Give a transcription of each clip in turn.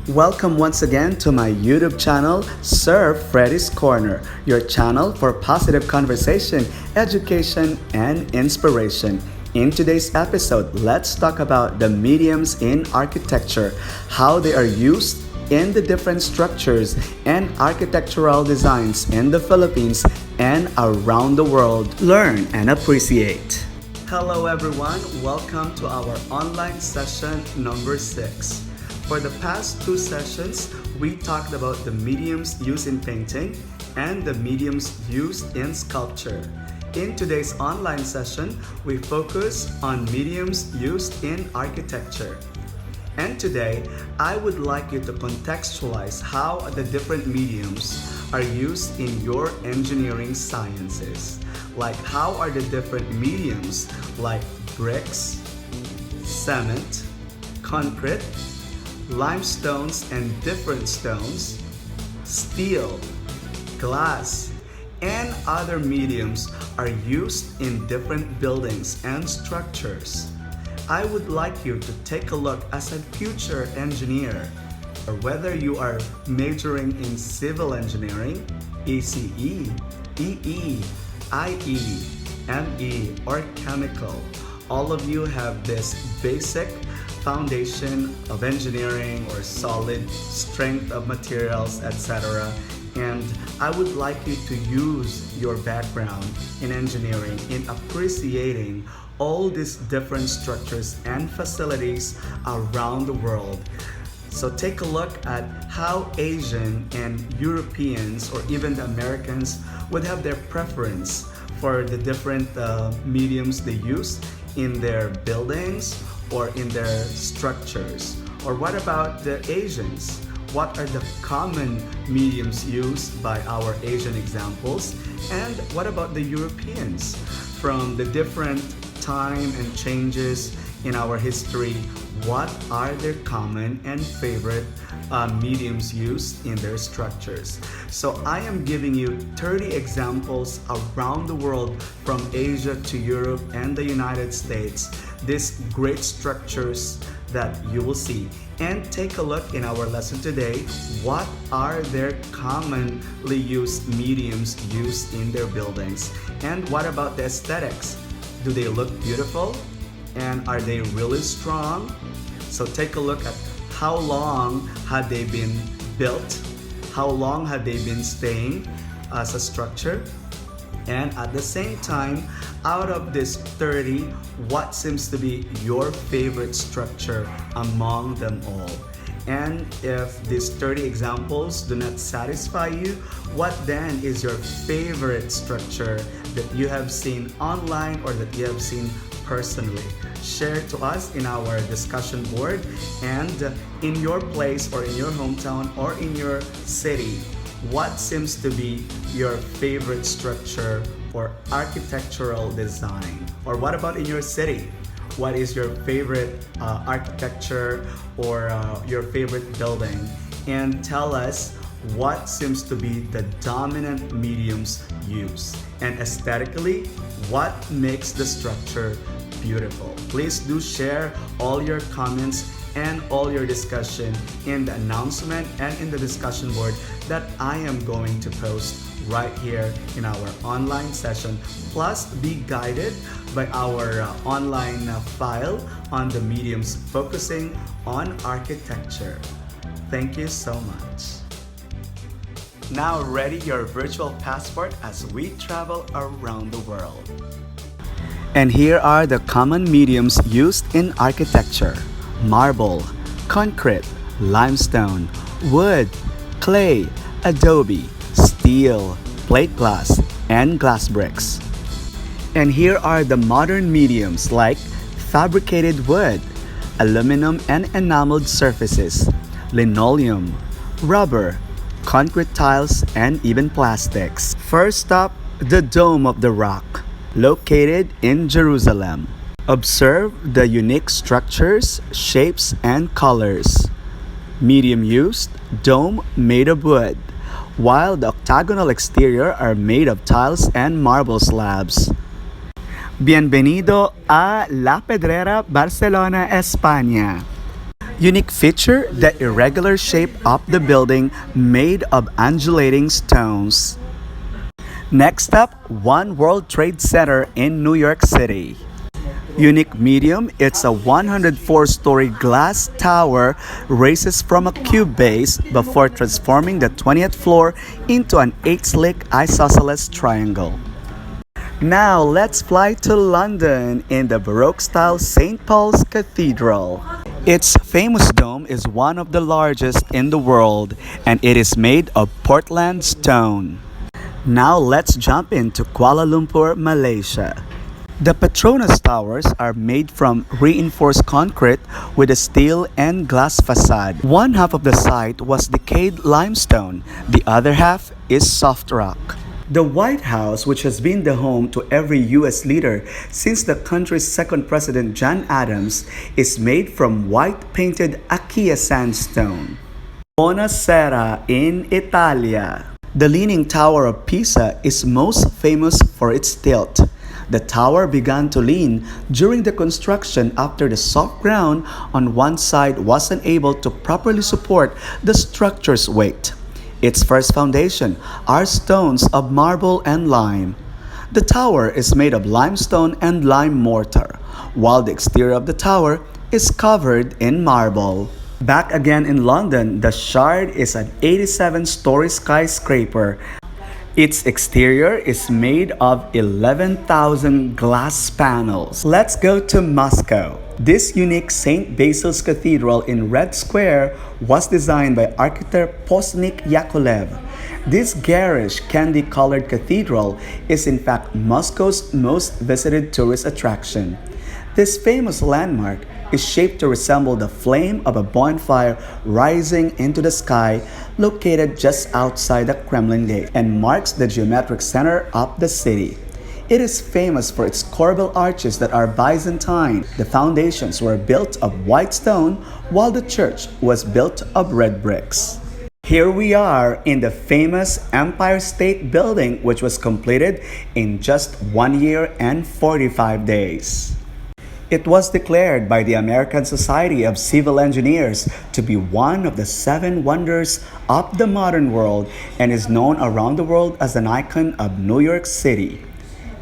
Welcome once again to my YouTube channel, Sir Freddy's Corner, your channel for positive conversation, education, and inspiration. In today's episode, let's talk about the mediums in architecture, how they are used in the different structures and architectural designs in the Philippines and around the world. Learn and appreciate. Hello everyone, welcome to our online session number 6. For the past 2 sessions, we talked about the mediums used in painting and the mediums used in sculpture. In today's online session, we focus on mediums used in architecture. And today, I would like you to contextualize how the different mediums are used in your engineering sciences. Like how are the different mediums like bricks, cement, concrete, limestones and different stones, steel, glass, and other mediums are used in different buildings and structures. I would like you to take a look as a future engineer, or whether you are majoring in civil engineering, ECE, EE, IE, ME, or chemical. All of you have this basic foundation of engineering or solid strength of materials, etc. And I would like you to use your background in engineering in appreciating all these different structures and facilities around the world. So take a look at how Asian and Europeans or even the Americans would have their preference for the different mediums they use in their buildings or in their structures. Or what about the Asians? What are the common mediums used by our Asian examples? And what about the Europeans? From the different time and changes in our history, what are their common and favorite mediums used in their structures? So I am giving you 30 examples around the world from Asia to Europe and the United States. These great structures that you will see. And take a look in our lesson today, what are their commonly used mediums used in their buildings? And what about the aesthetics? Do they look beautiful? And are they really strong? So take a look at how long had they been built, how long had they been staying as a structure, and at the same time, out of this 30, what seems to be your favorite structure among them all? And if these 30 examples do not satisfy you, what then is your favorite structure that you have seen online or that you have seen personally? Share to us in our discussion board and in your place or in your hometown or in your city. What seems to be your favorite structure or architectural design? Or what about in your city? What is your favorite architecture or your favorite building? And tell us what seems to be the dominant mediums used. And aesthetically, what makes the structure beautiful? Please do share all your comments and all your discussion in the announcement and in the discussion board that I am going to post right here in our online session. Plus, be guided by our online file on the mediums focusing on architecture. Thank you so much. Now ready your virtual passport as we travel around the world. And here are the common mediums used in architecture: marble, concrete, limestone, wood, clay, adobe, steel, plate glass, and glass bricks. And here are the modern mediums like fabricated wood, aluminum and enameled surfaces, linoleum, rubber, concrete tiles, and even plastics. First up, the Dome of the Rock, located in Jerusalem. Observe the unique structures, shapes, and colors. Medium used, dome made of wood, while the octagonal exterior are made of tiles and marble slabs. Bienvenido a La Pedrera, Barcelona, España. Unique feature, the irregular shape of the building made of undulating stones. Next up, One World Trade Center in New York City. Unique medium, it's a 104-story glass tower raises from a cube base before transforming the 20th floor into an 8-slick isosceles triangle. Now let's fly to London in the Baroque-style St. Paul's Cathedral. Its famous dome is one of the largest in the world, and it is made of Portland stone. Now let's jump into Kuala Lumpur, Malaysia. The Petronas Towers are made from reinforced concrete with a steel and glass facade. One half of the site was decayed limestone, the other half is soft rock. The White House, which has been the home to every U.S. leader since the country's second president John Adams, is made from white painted Hagia sandstone. Buonasera in Italia. The Leaning Tower of Pisa is most famous for its tilt. The tower began to lean during the construction after the soft ground on one side wasn't able to properly support the structure's weight. Its first foundation are stones of marble and lime. The tower is made of limestone and lime mortar, while the exterior of the tower is covered in marble. Back again in London, the Shard is an 87-story skyscraper. Its exterior is made of 11,000 glass panels. Let's go to Moscow. This unique St. Basil's Cathedral in Red Square was designed by architect Postnik Yakolev. This garish, candy-colored cathedral is in fact Moscow's most visited tourist attraction. This famous landmark is shaped to resemble the flame of a bonfire rising into the sky located just outside the Kremlin Gate and marks the geometric center of the city. It is famous for its corbel arches that are Byzantine. The foundations were built of white stone while the church was built of red bricks. Here we are in the famous Empire State Building, which was completed in just 1 year and 45 days. It was declared by the American Society of Civil Engineers to be one of the 7 wonders of the modern world and is known around the world as an icon of New York City.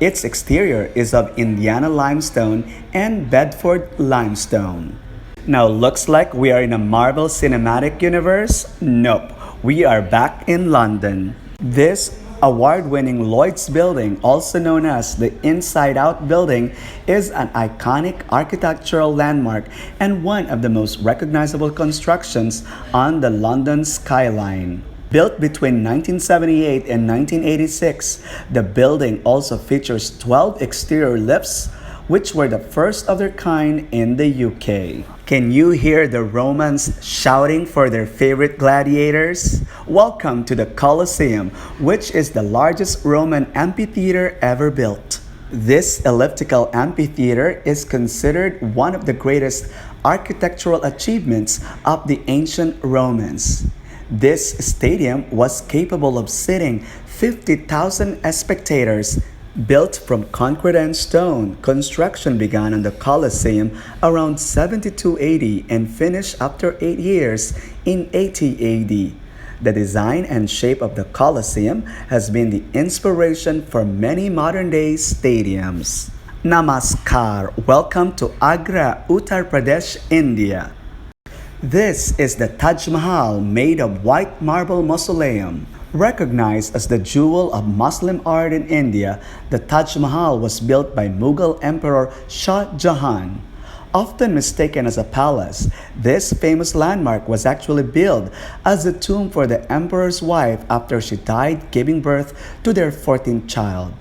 Its exterior is of Indiana limestone and Bedford limestone. Now looks like we are in a Marvel Cinematic Universe? Nope, we are back in London. This award-winning Lloyd's Building, also known as the Inside Out Building, is an iconic architectural landmark and one of the most recognizable constructions on the London skyline. Built between 1978 and 1986, the building also features 12 exterior lifts, which were the first of their kind in the UK. Can you hear the Romans shouting for their favorite gladiators? Welcome to the Colosseum, which is the largest Roman amphitheater ever built. This elliptical amphitheater is considered one of the greatest architectural achievements of the ancient Romans. This stadium was capable of seating 50,000 spectators. Built from concrete and stone, construction began on the Colosseum around 72 AD and finished after 8 years in 80 AD. The design and shape of the Colosseum has been the inspiration for many modern-day stadiums. Namaskar. Welcome to Agra, Uttar Pradesh, India. This is the Taj Mahal made of white marble mausoleum. Recognized as the jewel of Muslim art in India, the Taj Mahal was built by Mughal Emperor Shah Jahan. Often mistaken as a palace, this famous landmark was actually built as a tomb for the emperor's wife after she died giving birth to their 14th child.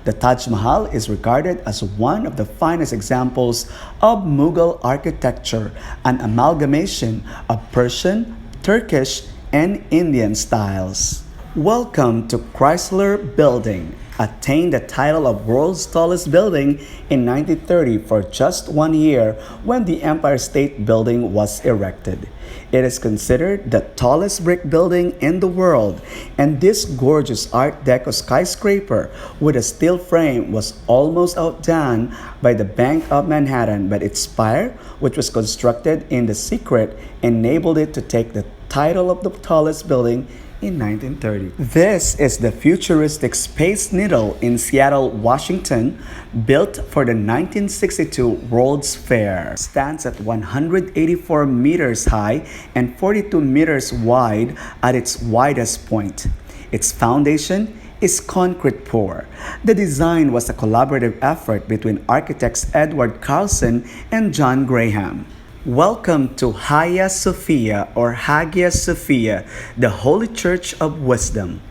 The Taj Mahal is regarded as one of the finest examples of Mughal architecture, an amalgamation of Persian, Turkish, and Indian styles. Welcome to Chrysler Building. Attained the title of world's tallest building in 1930 for just 1 year when the Empire State Building was erected. It is considered the tallest brick building in the world, and this gorgeous Art Deco skyscraper with a steel frame was almost outdone by the Bank of Manhattan, but its spire, which was constructed in the secret, enabled it to take the title of the tallest building in 1930. This is the futuristic Space Needle in Seattle, Washington, built for the 1962 World's Fair. It stands at 184 meters high and 42 meters wide at its widest point. Its foundation is concrete pour. The design was a collaborative effort between architects Edward Carlson and John Graham. Welcome to Hagia Sophia or Hagia Sophia, the Holy Church of Wisdom.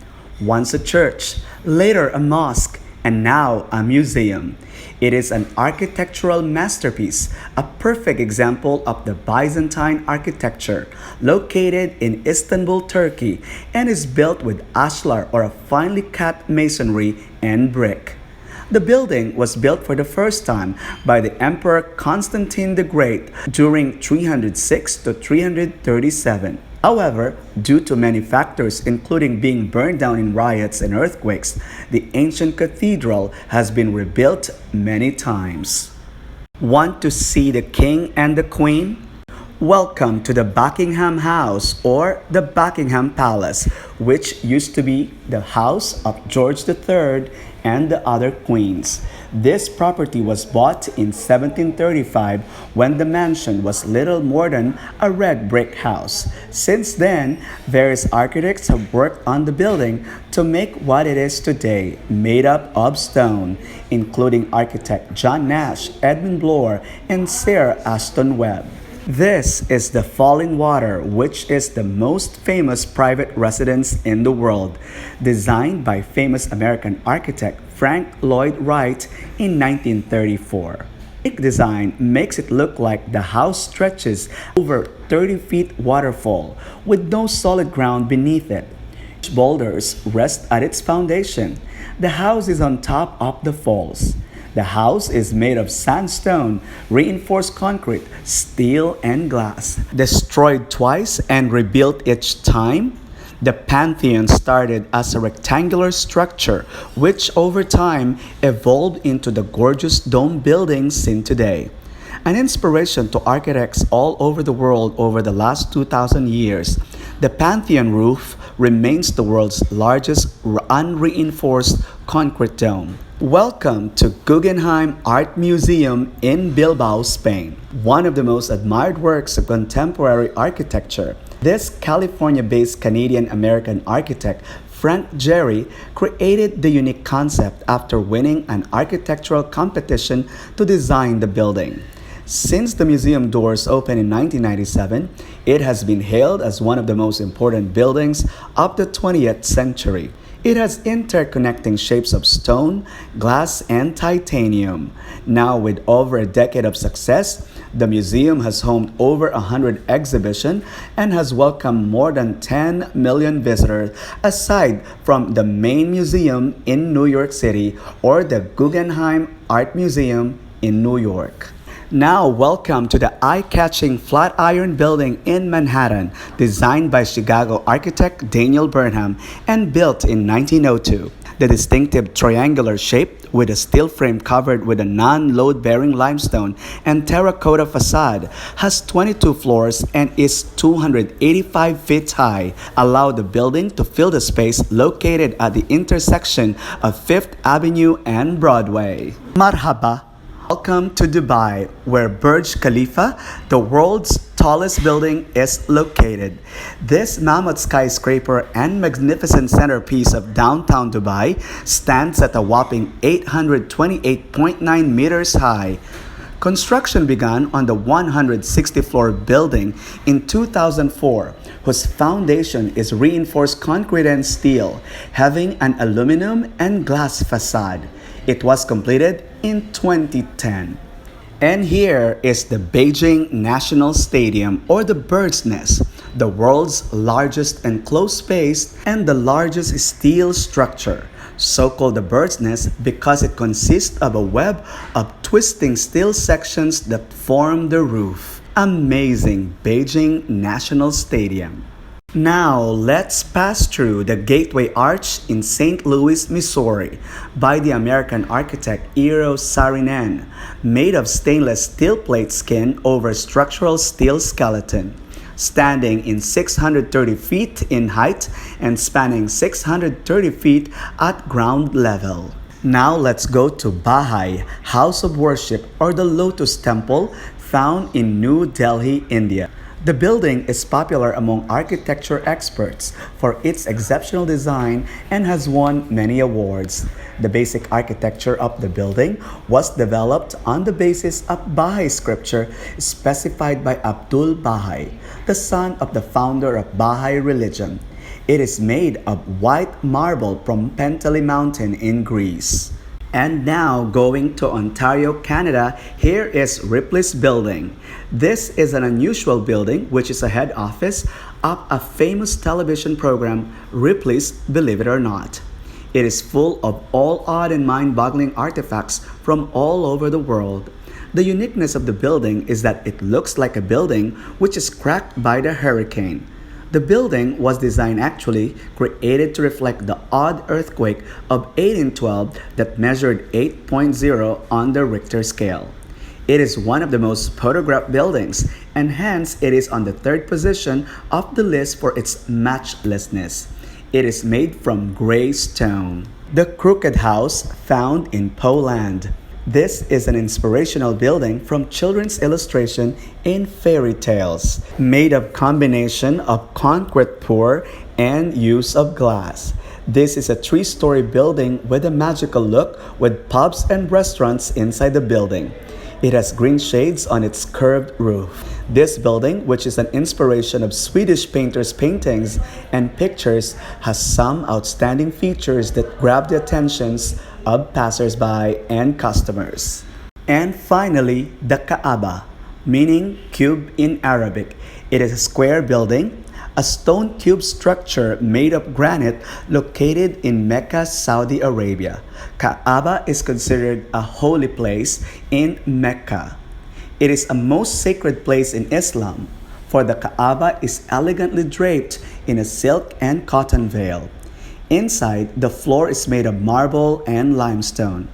Once a church, later a mosque, and now a museum. It is an architectural masterpiece, a perfect example of the Byzantine architecture, located in Istanbul, Turkey, and is built with ashlar or a finely cut masonry and brick. The building was built for the first time by the Emperor Constantine the Great during 306 to 337. However, due to many factors including being burned down in riots and earthquakes, the ancient cathedral has been rebuilt many times. Want to see the king and the queen? Welcome to the Buckingham House or the Buckingham Palace, which used to be the house of George III and the other queens. This property was bought in 1735 when the mansion was little more than a red brick house. Since then, various architects have worked on the building to make what it is today, made up of stone, including architect John Nash, Edmund Bloor, and Sir Aston Webb. This is the Fallingwater, which is the most famous private residence in the world, designed by famous American architect Frank Lloyd Wright in 1934. Its design makes it look like the house stretches over 30 feet waterfall with no solid ground beneath it. Boulders rest at its foundation. The house is on top of the falls. The house is made of sandstone, reinforced concrete, steel, and glass. Destroyed twice and rebuilt each time, the Pantheon started as a rectangular structure which over time evolved into the gorgeous dome buildings seen today. An inspiration to architects all over the world over the last 2,000 years, the Pantheon roof remains the world's largest unreinforced concrete dome. Welcome to Guggenheim Art Museum in Bilbao, Spain, one of the most admired works of contemporary architecture. This California-based Canadian-American architect Frank Gehry created the unique concept after winning an architectural competition to design the building. Since the museum doors opened in 1997, it has been hailed as one of the most important buildings of the 20th century. It has interconnecting shapes of stone, glass, and titanium. Now, with over a decade of success, the museum has homed over 100 exhibitions and has welcomed more than 10 million visitors, aside from the main museum in New York City or the Guggenheim Art Museum in New York. Now, welcome to the eye-catching Flatiron Building in Manhattan, designed by Chicago architect Daniel Burnham and built in 1902. The distinctive triangular shape with a steel frame covered with a non-load-bearing limestone and terracotta facade has 22 floors and is 285 feet high, allowing the building to fill the space located at the intersection of Fifth Avenue and Broadway. Marhaba! Welcome to Dubai, where Burj Khalifa, the world's tallest building, is located. This mammoth skyscraper and magnificent centerpiece of downtown Dubai stands at a whopping 828.9 meters high. Construction began on the 160-floor building in 2004, whose foundation is reinforced concrete and steel, having an aluminum and glass facade. It was completed in 2010. And here is the Beijing National Stadium, or the Bird's Nest, the world's largest enclosed space and the largest steel structure, so-called the bird's nest because it consists of a web of twisting steel sections that form the roof. Amazing Beijing National Stadium. Now, let's pass through the Gateway Arch in St. Louis, Missouri, by the American architect Eero Saarinen, made of stainless steel plate skin over structural steel skeleton, standing in 630 feet in height and spanning 630 feet at ground level. Now let's go to Baha'i House of Worship, or the Lotus Temple, found in New Delhi, India. The building is popular among architecture experts for its exceptional design and has won many awards. The basic architecture of the building was developed on the basis of Baha'i scripture specified by Abdul Baha'i, the son of the founder of Baha'i religion. It is made of white marble from Penteli Mountain in Greece. And now, going to Ontario, Canada, here is Ripleys Building. This is an unusual building which is a head office of a famous television program, Ripley's Believe It or Not. It is full of all odd and mind-boggling artifacts from all over the world. The uniqueness of the building is that it looks like a building which is cracked by the hurricane. The building was designed created to reflect the odd earthquake of 1812 that measured 8.0 on the Richter scale. It is one of the most photographed buildings, and hence it is on the third position of the list for its matchlessness. It is made from gray stone. The Crooked House, found in Poland. This is an inspirational building from children's illustration in fairy tales, made of combination of concrete pour and use of glass. This is a 3-story building with a magical look with pubs and restaurants inside the building. It has green shades on its curved roof. This building, which is an inspiration of Swedish painters' paintings and pictures, has some outstanding features that grab the attentions of passers-by and customers. And finally, the Kaaba, meaning cube in Arabic. It is a square building, a stone cube structure made of granite located in Mecca, Saudi Arabia. Kaaba is considered a holy place in Mecca. It is a most sacred place in Islam, for the Kaaba is elegantly draped in a silk and cotton veil. Inside, the floor is made of marble and limestone.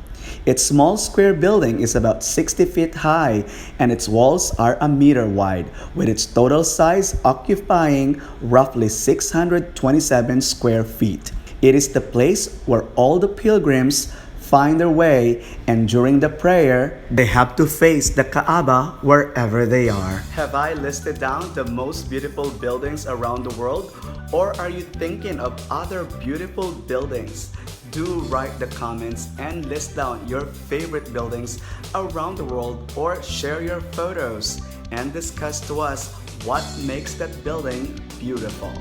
Its small square building is about 60 feet high, and its walls are a meter wide, with its total size occupying roughly 627 square feet. It is the place where all the pilgrims find their way, and during the prayer, they have to face the Kaaba wherever they are. Have I listed down the most beautiful buildings around the world? Or are you thinking of other beautiful buildings? Do write the comments and list down your favorite buildings around the world, or share your photos and discuss to us what makes that building beautiful.